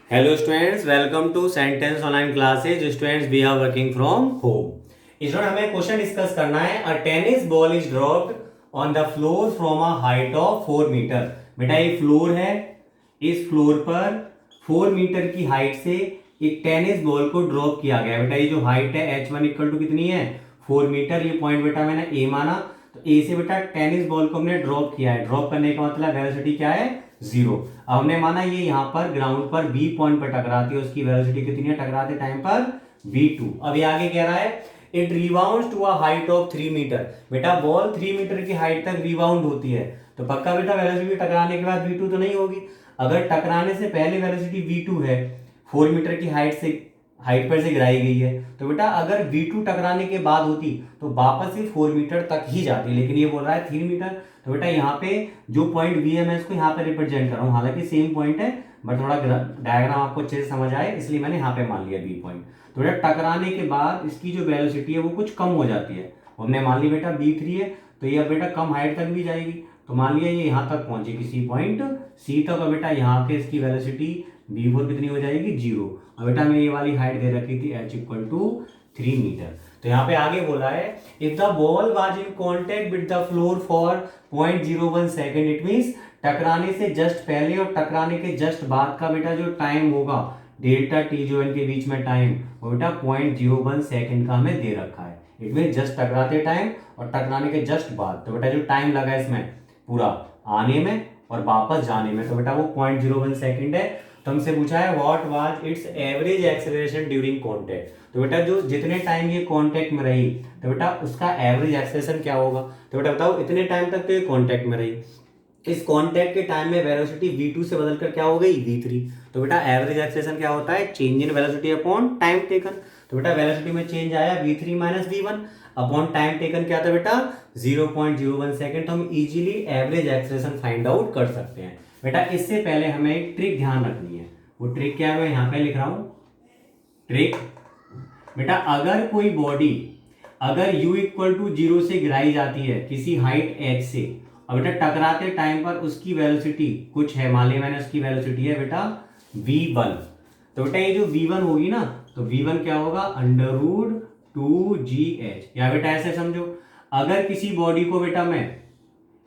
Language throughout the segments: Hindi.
Hello students, welcome to Sentence Online Classes. Students, we are working from home. Student हमें क्वेश्चन डिस्कस करना है. A tennis ball is dropped on the floor from a height of 4 metre. बेटा ये फ्लोर है, इस फ्लोर पर 4 मीटर की हाइट से एक टेनिस बॉल को ड्रॉप किया गया. बेटा ये जो हाइट है h1 इक्वल टू कितनी है 4 मीटर. ये पॉइंट बेटा मैंने ए माना, तो ए से बेटा टेनिस बॉल को हमने ड्रॉप किया है. ड्रॉप करने का मतलब वेलोसिटी क्या है, जीरो. अब हमने माना ये यहाँ पर ग्राउंड पर बी पॉइंट पर टकराती है, उसकी वेलोसिटी कितनी है टकराते टाइम पर v2. अब ये आगे कह रहा है it rebounds to a height of 3 metre. बेटा बॉल 3 मीटर की हाइट तक रिबाउंड होती है, तो पक्का बेटा वेलोसिटी टकराने के बाद v2 तो नहीं होगी. अगर टकराने से पहले वेलोसिटी v2 है, 4 मीटर की हाइट पर से गिराई गई है, तो बेटा अगर v2 टकराने के बाद होती तो वापस से 4 मीटर तक ही जाती. लेकिन ये बोल रहा है 3 मीटर, तो बेटा यहाँ पे जो पॉइंट वी है मैं इसको यहाँ पे रिप्रेजेंट कर रहा हूँ. हालांकि सेम पॉइंट है बट थोड़ा डायग्राम आपको अच्छे से समझ आए इसलिए मैंने यहाँ पे मान लिया बी पॉइंट. तो बेटा टकराने के बाद इसकी जो वेलोसिटी है वो कुछ कम हो जाती है. हमने मान ली बेटा b3 है, तो ये बेटा कम हाइट तक भी जाएगी. तो मान लिया ये यहाँ तक पहुंचे किसी पॉइंट सी तक, और बेटा यहाँ पे इसकी वेलोसिटी b4 कितनी हो जाएगी, जीरो. और बेटा मैं ये वाली हाइट दे रखी थी h इक्वल टू 3 मीटर. तो यहाँ पे आगे बोला है if the ball was in contact with the floor for 0.01 second, it means टकराने से जस्ट पहले और टकराने के जस्ट बाद का बेटा जो टाइम होगा डेल्टा टी जो इनके बीच में टाइम, वो बेटा 0.01 सेकंड का हमें दे रखा है. इट मीन जस्ट टकराते टाइम और टकराने के जस्ट बाद. तो बेटा जो टाइम लगा इसमें पूरा आने में और वापस जाने में, तो बेटा वो 0.01 सेकंड है. तो हमसे पूछा है what was it's average acceleration during contact. तो बेटा जो जितने टाइम ये कांटेक्ट में रही, तो बेटा उसका एवरेज एक्सेलरेशन क्या होगा. तो बेटा बताओ इतने टाइम तक तो ये कांटेक्ट में रही, इस कांटेक्ट के टाइम में वेलोसिटी v2 से बदलकर क्या हो गई v3. तो बेटा एवरेज एक्सेलरेशन क्या होता है, change in velocity upon time taken. तो बेटा वेलोसिटी में चेंज आया v3 minus v1 upon time taken क्या था बेटा 0.01 सेकंड. तो हम easily average acceleration find out कर सकते हैं. बेटा इससे पहले हमें एक ट्रिक ध्यान रखनी है. वो ट्रिक क्या है मैं यहाँ पे लिख रहा हूं. ट्रिक बेटा अगर कोई बॉडी अगर u इक्वल टू 0 से गिराई जाती है किसी हाइट h से, और बेटा टकराते टाइम पर उसकी वेलोसिटी कुछ है, मान लिया मैंने उसकी वेलोसिटी है बेटा v1. तो बेटा ये जो v1 होगी ना, तो v1 क्या होगा अंडर रूट 2gh. या बेटा ऐसे समझो अगर किसी बॉडी को बेटा मैं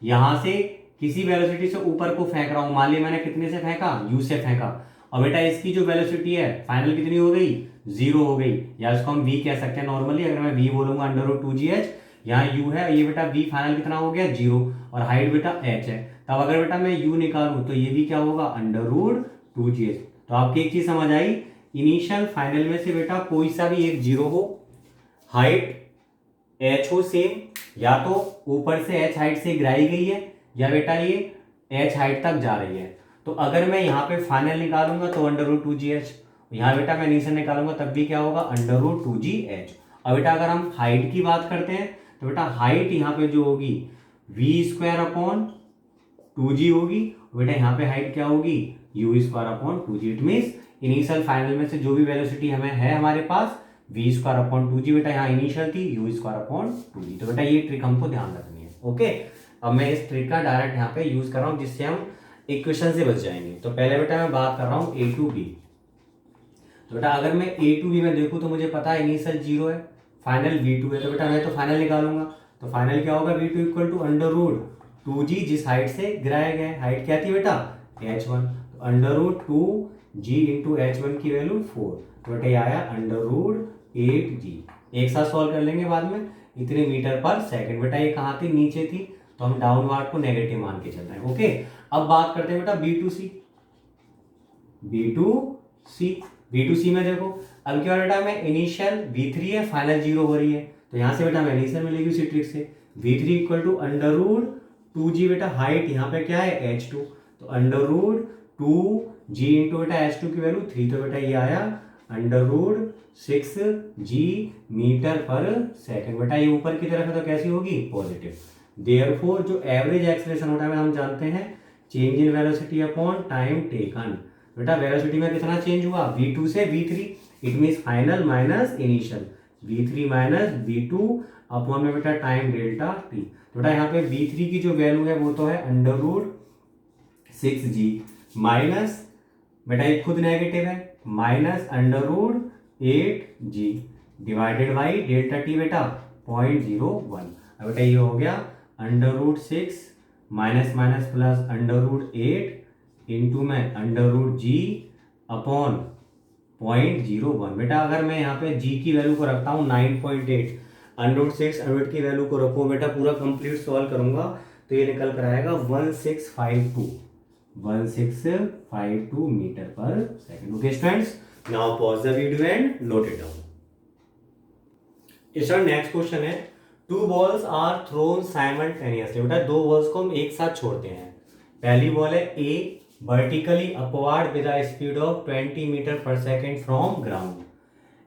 यहां से किसी वेलोसिटी से ऊपर को फेंक रहा हूं, मान लिया मैंने कितने से फेंका, u से फेंका, और बेटा इसकी जो वेलोसिटी है फाइनल कितनी हो गई, जीरो हो गई. या इसको हम v कह सकते हैं नॉर्मली. अगर मैं v बोलूंगा अंडर रूट 2gh, यहाँ u है, ये बेटा v फाइनल कितना हो गया जीरो, और हाइट बेटा h है. तब अगर बेटा मैं u निकालूं तो ये भी क्या होगा अंडर रूट 2gh. तो आपकी एक चीज समझ आई, इनिशियल फाइनल में से बेटा कोई सा भी एक जीरो हो, हाइट h हो सेम, या तो ऊपर से h हाइट से गिराई गई है, या बेटा ये h हाइट तक जा रही है. तो अगर मैं यहाँ पे फाइनल निकालूंगा तो अंडर रूट 2gh, यहाँ बेटा मैं नीचे निकालूंगा तब भी क्या होगा अंडर रूट 2gh. अब बेटा अगर हम हाइट की बात करते हैं तो बेटा हाइट यहाँ पे जो होगी v² अपॉन 2g होगी. बेटा यहाँ पे हाइट क्या होगी u² upon 2g. It means initial final में से जो भी वेलोसिटी हमें है हमारे पास v² अपॉन 2g, बेटा यहाँ इनिशियल थी u² अपॉन 2g. तो बेटा ये ट्रिक हमको ध्यान रखनी है. ओके, अब मैं इस ट्रिक का डायरेक्ट यहाँ पे यूज कर रहा हूँ जिससे हम इक्वेशन से बच जाएंगे. तो पहले बेटा मैं बात कर रहा हूँ a टू b. तो बेटा अगर मैं a टू b में देखूँ तो मुझे पता है इनिशियल जीरो है, फाइनल v2 है. तो बेटा मैं तो फाइनल निकालूंगा, तो फाइनल क्या होगा v2 equal to under root 2g, जिस हाइट से गिराया गया है. हाइट क्या थी बेटा h1, तो under root 2g into h1 की वैल्यू 4. तो बेटा ये आया अंडर रूट 8g. एक साथ सॉल्व कर लेंगे बाद में. इतने मीटर पर सेकंड. बेटा ये कहाँ थी, नीचे थी, तो हम डाउनवर्ड को नेगेटिव मान के चल रहे हैं. ओके, अब बात करते हैं बेटा b2c. b2c में देखो अब क्या बेटा मैं इनिशियल v3 है, फाइनल जीरो हो रही है, तो यहाँ से बेटा मैं इनिशियल मिलेगी उसी ट्रिक से. v3 equal to under root 2g, बेटा हाइट यहाँ पे क्या है h2, तो अंडर रूट 2g इंटू बेटा h2 की वैल्यू 3. तो बेटा ये आया अंडर रूट 6g मीटर पर सेकंड. बेटा ये ऊपर की तरफ है तो कैसी होगी पॉजिटिव. देयरफॉर जो एवरेज एक्सेलरेशन होता है हम जानते हैं change in velocity upon time taken. बेटा वेलोसिटी में कितना चेंज हुआ v2 से v3, it means final minus initial, v3 minus v2 upon में बेटा टाइम डेल्टा t. बेटा यहाँ पे v3 की जो वैल्यू है वो तो है अंडर रूट 6g माइनस बेटा ये खुद नेगेटिव है, -√8g divided by delta T बेटा 0.01। अब बेटा ये हो गया √6 माइनस माइनस प्लस √8 इंटू में √g अपॉन 0.01। बेटा अगर मैं यहाँ पे g की वैल्यू को रखता हूँ 9.8, √6 √8 की वैल्यू को रखूँ बेटा, पूरा कंप्लीट सॉल्व करूंगा तो ये निकल कर आएगा 1652 metre per second. Okay students, now pause the video and note it down. इसका नेक्स्ट क्वेश्चन है, 2 balls आर थ्रोन साइमल्टेनियसली। बेटा 2 balls को हम एक साथ छोड़ते हैं। पहली बॉल है A vertically upward with a speed of 20 metre per second from ground,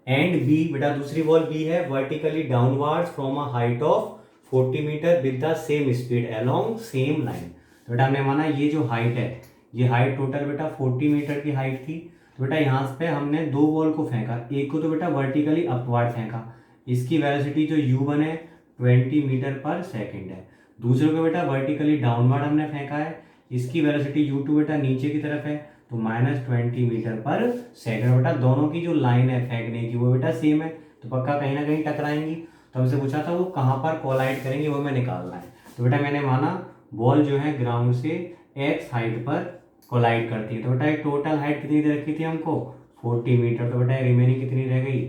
and B बेटा दूसरी बॉल बी है vertically downward from a height of 40 metre with the same speed along same line. तो बेटा हमने माना ये जो हाइट है, ये हाइट टोटल बेटा 40 मीटर की हाइट थी। तो बेटा यहाँ पे हमने 2 बॉल को फेंका, एक को तो बेटा वर्टिकली अपवर्ड फेंका, इसकी वेलोसिटी जो u1 है 20 मीटर पर सेकेंड है। दूसरे को बेटा वर्टिकली डाउनवर्ड हमने फेंका है, इसकी वेलोसिटी u2 बेटा नीचे की तरफ है, तो -20 मीटर पर सेकेंड। बेटा दोनों की जो लाइन है फेंकने की वो बेटा सेम है, तो पक्का कहीं ना कहीं टकराएंगी। तो हमसे पूछा था वो कहाँ पर कोलाइड करेंगे, वो हमें निकालना है। तो बेटा मैंने माना बॉल जो है ग्राउंड से x हाइट पर कोलाइड करती है। तो बेटा एक टोटल हाइट कितनी दे रखी थी हमको 40 मीटर, तो बेटा रिमेनिंग कितनी रह गई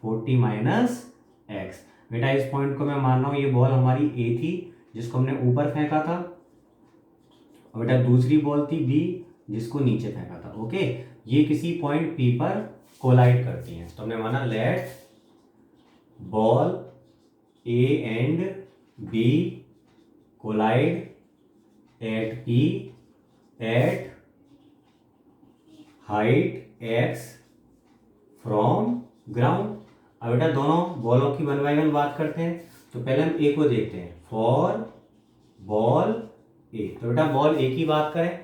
40 माइनस x। बेटा इस पॉइंट को मैं मान रहा हूँ ये बॉल हमारी a थी जिसको हमने ऊपर फेंका था, और बेटा दूसरी बॉल थी b जिसको नीचे फेंका था। ओके, ये किसी पॉइंट p पर कोलाइड करती हैं। तो हमने माना let ball a and b collide at p at height x from ground. अब बेटा दोनों बॉलों की 1 बाय 1 बात करते हैं। तो पहले हम ए को देखते हैं, फॉर बॉल ए। तो बेटा बॉल ए की बात करें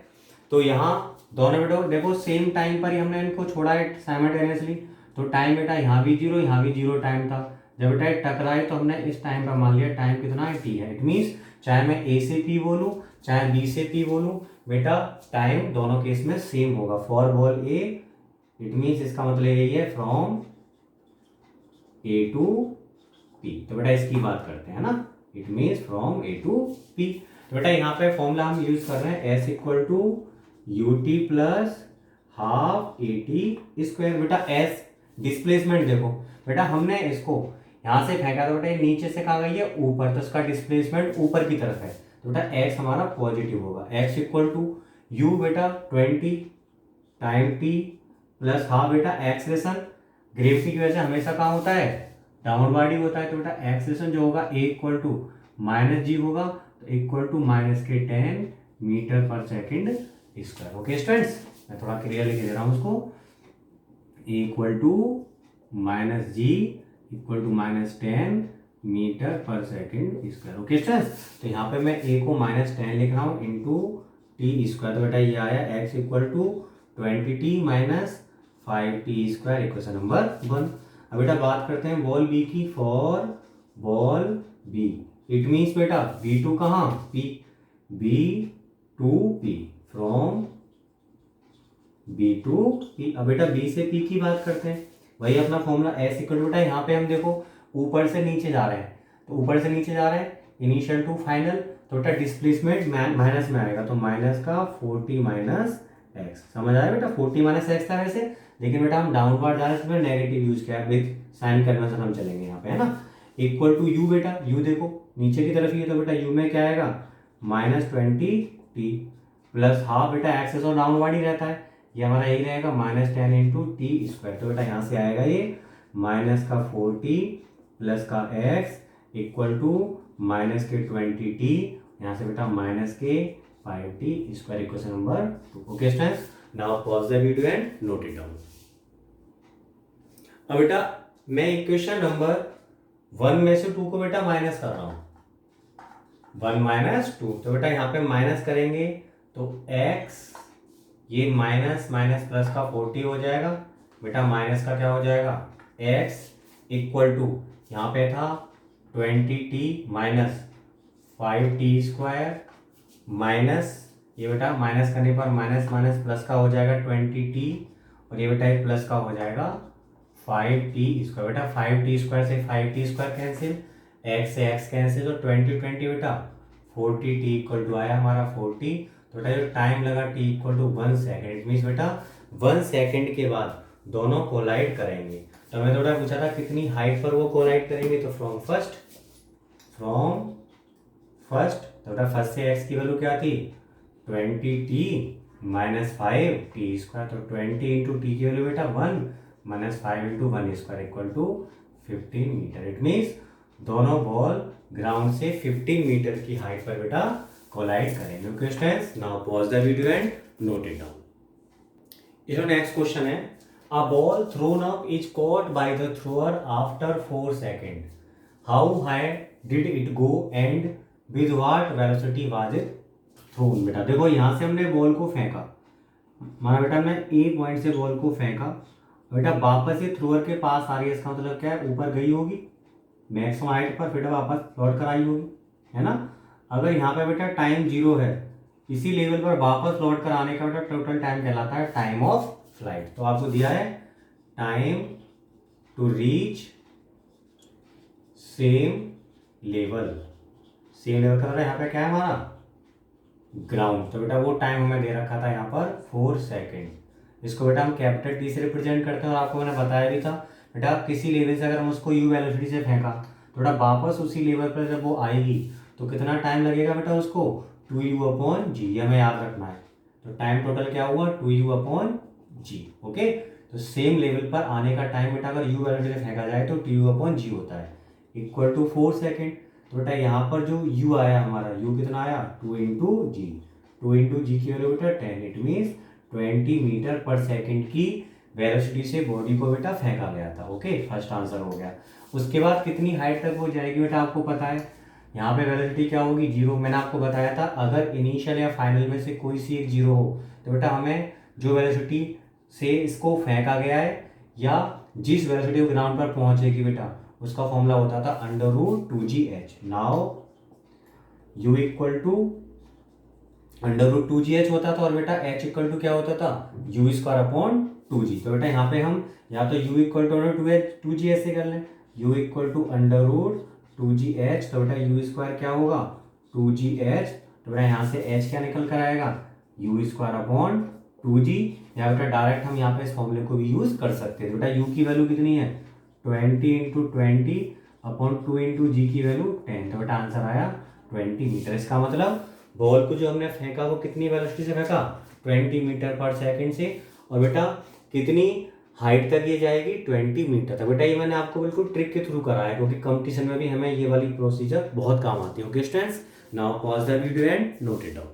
तो यहाँ दोनों बेटा देखो सेम टाइम पर ही हमने इनको छोड़ा है साइमल्टेनियसली। तो टाइम बेटा यहाँ भी 0 यहाँ भी 0 टाइम था। जब बेटा टकराए तो हमने इस टाइम पर मान लिया टाइम कितना है t है। इट मीन्स चाहे मैं ए से p बोलूँ चाहे b से p बोलूँ, बेटा टाइम दोनों केस में सेम होगा। For ball A it means इसका मतलब यही है फ्रॉम a टू p। तो बेटा इसकी बात करते हैं ना, it means from a to p। तो बेटा यहाँ पे फॉर्मूला हम यूज कर रहे हैं s equal to ut plus half at square. बेटा s डिस्प्लेसमेंट देखो बेटा हमने इसको यहाँ से फेंका तो बेटा ये नीचे से कहा गई है ऊपर, तो इसका डिस्प्लेसमेंट ऊपर की तरफ है। तो बेटा x हमारा पॉजिटिव होगा। x इक्वल टू u बेटा 20 टाइम t प्लस हाफ बेटा एक्सलेशन, ग्रेविटी की वजह से हमेशा कहाँ होता है डाउनवर्ड ही होता है। तो बेटा एक्सलेशन जो होगा a इक्वल टू -g होगा, तो equal to -10 metre per second square. Okay students, मैं थोड़ा क्लियर लिख दे रहा हूँ उसको, a equal to -g equal to -10 metre per second square. Okay students, तो यहाँ पे मैं a को -10 लिख रहा हूँ इंटू टी स्क्वायर। तो बेटा ये आया x equal to 20t minus 5t square, equation number 1। अब बेटा बात करते हैं बॉल बी की, for ball B it means बेटा b2 कहाँ p, b2p फ्रॉम b2p। अब बेटा b से p की बात करते हैं, वही अपना फॉर्मूला s इक्वल टू बेटा यहाँ पे हम देखो ऊपर से नीचे जा रहे हैं, तो ऊपर से नीचे जा रहे हैं इनिशियल टू फाइनल, तो बेटा डिस्प्लेसमेंट माइनस में आएगा, तो माइनस का 40 माइनस एक्स। समझ आया बेटा, 40 माइनस एक्स था वैसे, लेकिन बेटा हम डाउनवर्ड जा रहे हैं तो नेगेटिव यूज किया विद साइन कन्वर्जन हम चलेंगे यहाँ पे, है ना। इक्वल टू यू बेटा, यू देखो नीचे की तरफ ही है, तो बेटा यू में क्या आएगा -20t प्लस हाफ बेटा एक्सेस और डाउनवर्ड ही रहता है, ये हमारा यही रहेगा -10 इंटू टी स्क्वायर। तो बेटा यहाँ से आएगा ये माइनस का 40 प्लस का x इक्वल टू माइनस के 20t, यहाँ से बेटा माइनस के 5t square, equation number 2। Okay students, now pause the video and note it down. अब बेटा मैं इक्वेशन नंबर 1 में से 2 को बेटा माइनस कर रहा हूँ, 1 माइनस 2। तो बेटा यहाँ पे माइनस करेंगे तो x ये माइनस माइनस प्लस का 40 हो जाएगा, बेटा माइनस का क्या हो जाएगा x इक्वल टू यहाँ पे था 20t minus 5t square minus ये बेटा माइनस करने पर माइनस माइनस प्लस का हो जाएगा 20t, और ये बेटा एक प्लस का हो जाएगा 5t²। बेटा 5t² से 5t² कैंसिल, x से x कैंसिल, तो 20 20 बेटा 40t आया हमारा 40। तो बेटा जो टाइम लगा t = 1 सेकेंड, इट मीन्स बेटा 1 सेकेंड के बाद दोनों कोलाइड करेंगे। तो हमें थोड़ा पूछा था कितनी हाइट पर वो कोलाइड करेंगे, तो फ्रॉम फर्स्ट तो बेटा फर्स्ट से x की वैल्यू क्या थी 20t - 5t², तो 20 × t की वैल्यू बेटा 1 - 5 × 1² = 15 मीटर। इट मीन्स दोनों बॉल ग्राउंड से 15 मीटर की हाइट पर बेटा कोलाइड करेंगे। Okay students, now pause the video and note it down. इसका नेक्स्ट क्वेश्चन है, a ball thrown up is caught by the thrower after 4 second, how high did it go and with what velocity was it thrown. बेटा देखो यहाँ से हमने बॉल को फेंका, माना बेटा हमने ए पॉइंट से बॉल को फेंका, बेटा वापस ये थ्रोअर के पास आ रही है, इसका मतलब क्या है ऊपर गई होगी मैक्सिमम हाइट पर, फिर वापस लौट कर आई होगी, है ना। अगर यहाँ पे बेटा टाइम 0 है, इसी लेवल पर वापस लौट कर आने का बेटा टोटल टाइम कहलाता है टाइम ऑफ फ्लाइट। तो आपको दिया है time to reach same level का यहाँ पे क्या है हमारा ग्राउंड, तो बेटा वो टाइम हमें दे रखा था यहाँ पर 4 सेकेंड। इसको बेटा हम कैपिटल टी से रिप्रेजेंट करते हैं, और आपको मैंने बताया भी था बेटा किसी लेवल से अगर हम उसको यू वेलोसिटी से फेंका तो बेटा वापस उसी लेवल पर जब वो आएगी तो कितना टाइम लगेगा बेटा उसको 2u/g, हमें याद रखना है। तो टाइम टोटल क्या हुआ 2u/g। ओके, तो सेम लेवल पर आने का टाइम बेटा अगर यू वेलोसिटी से फेंका जाए तो 2u/g होता है इक्वल टू 4 सेकेंड। तो बेटा यहाँ पर जो u आया हमारा, u कितना आया 2 × g, 2 × g की वैल्यू बेटा 10, it means 20 metre per second की वेलोसिटी से बॉडी को बेटा फेंका गया था। ओके, फर्स्ट आंसर हो गया। उसके बाद कितनी हाइट तक वो जाएगी बेटा आपको पता है, यहाँ पे वेलोसिटी क्या होगी 0। मैंने आपको बताया था अगर इनिशियल या फाइनल में से कोई सी एक 0 हो तो बेटा हमें जो वेलोसिटी से इसको फेंका गया है या जिस वेलोसिटी ग्राउंड पर पहुंचेगी बेटा उसका फॉर्मूला होता था √2gh। नाउ u = √2gh होता था, और बेटा h = क्या होता था u²/2g। तो बेटा यहाँ पे हम या तो u = √2gh से कर लें, u = √2gh, तो बेटा u² क्या होगा 2gh, तो बेटा यहाँ से h क्या निकल कर आएगा u²/2g, या बेटा डायरेक्ट हम यहाँ पे इस फॉर्मूले को भी यूज कर सकते हैं। तो बेटा u की वैल्यू कितनी है 20 × 20/2 × g की वैल्यू 10, तो बेटा आंसर आया 20 मीटर। इसका मतलब बॉल को जो हमने फेंका वो कितनी वेलोसिटी से फेंका 20 मीटर पर सेकंड से, और बेटा कितनी हाइट तक ये जाएगी 20 मीटर तक। बेटा ये मैंने आपको बिल्कुल ट्रिक के थ्रू कराया क्योंकि कंपटीशन में भी हमें ये वाली प्रोसीजर बहुत काम आती है। Okay students, now pause the video and note it down.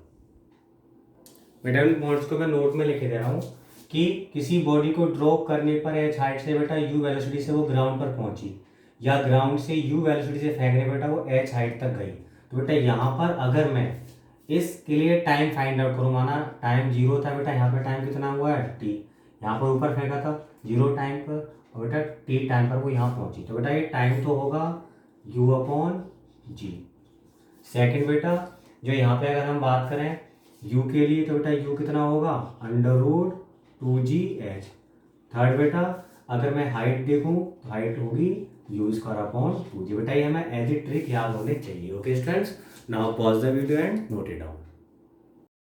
बेटा इन पॉइंट्स को मैं नोट में लिखे दे रहा हूँ कि किसी बॉडी को ड्रॉप करने पर h हाइट से बेटा u वेलोसिटी से वो ग्राउंड पर पहुंची, या ग्राउंड से u वेलोसिटी से फेंकने बेटा वो h हाइट तक गई। तो बेटा यहाँ पर अगर मैं इसके लिए टाइम फाइंड आउट करूँ, माना टाइम 0 था बेटा, यहाँ पर टाइम कितना हुआ है t, यहाँ पर ऊपर फेंका था 0 टाइम पर, और बेटा t टाइम पर वो यहाँ पहुंची, तो बेटा ये टाइम तो होगा u/g। सेकेंड बेटा जो यहाँ पे अगर हम बात करें u के लिए तो बेटा u कितना होगा √2gh। थर्ड बेटा अगर मैं हाइट देखूं तो हाइट होगी u²/2g। बेटा ये हमें एज ए ट्रिक याद होने चाहिए। Okay students, now pause the video and note it down.